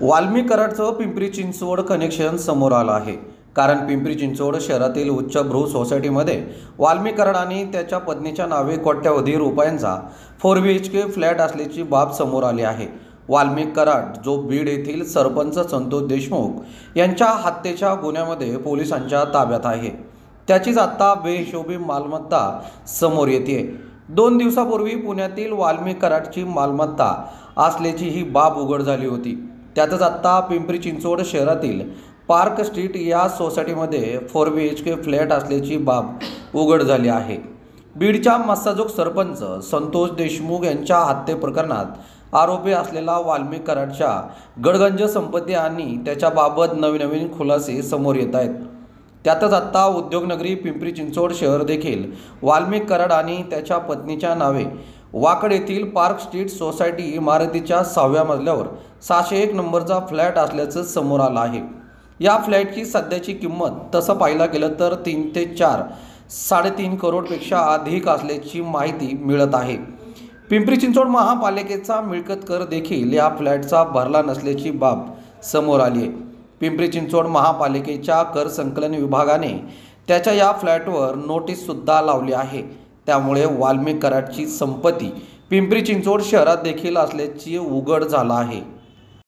WALMI कराडचं Pimpri Chinchwad connection समोर आलं आहे. कारण पिंपरी चिंचवड शहरातील उच्चभ्रू सोसायटीमध्ये वाल्मी कराड आणि त्याच्या पत्नीच्या नावे कोट्यवधी रुपयांचा 4 BHK फ्लॅट असल्याची बाब समोर आली आहे. वाल्मी कराड जो बीड येथील सरपंच संतोष देशमुख यांच्या हत्येच्या गुन्ह्यामध्ये पोलिसांच्या ताब्यात आहे. त्याचीच आता बेहिशोबी मालमत्ता समोर येते. 2 दिवसापूर्वी पुण्यातील वाल्मी कराडची मालमत्ता असल्याची ही बाब उघड झाली होती. त्यातच आत्ता पिंपरी चिंचवड शहरातील पार्क स्ट्रीट या सोसायटीमध्ये 4 BHK फ्लॅट असल्याची बाब उघड झाली आहे. बीडच्या मस्साजोग सरपंच संतोष देशमुख यांच्या हत्ये प्रकरणात आरोपी असलेला वाल्मी कराडच्या गडगंज संपत्ती आणि त्याच्याबाबत नवीन खुलासे समोर येत आहेत. त्यातच आत्ता उद्योगनगरी पिंपरी चिंचवड शहर देखील वाल्मी कराड आणि त्याच्या पत्नीच्या नावे वाकड येथील पार्क स्ट्रीट सोसायटी इमारतीच्या 6व्या मजल्यावर 601 नंबरचा फ्लॅट असल्याचं समोर आलं आहे. या फ्लॅटची सध्याची किंमत तसं पाहायला गेलं तर 3 ते 4 3.5 करोडपेक्षा अधिक असल्याची माहिती मिळत आहे. पिंपरी चिंचवड महापालिकेचा मिळकत कर देखील या फ्लॅटचा भरला नसल्याची बाब समोर आली आहे. पिंपरी चिंचवड महापालिकेच्या कर संकलन विभागाने त्याच्या या फ्लॅटवर नोटीससुद्धा लावली आहे. त्यामुळे वाल्मी कराडची संपत्ती पिंपरी चिंचवड शहरात देखील असल्याची उघड झालं आहे.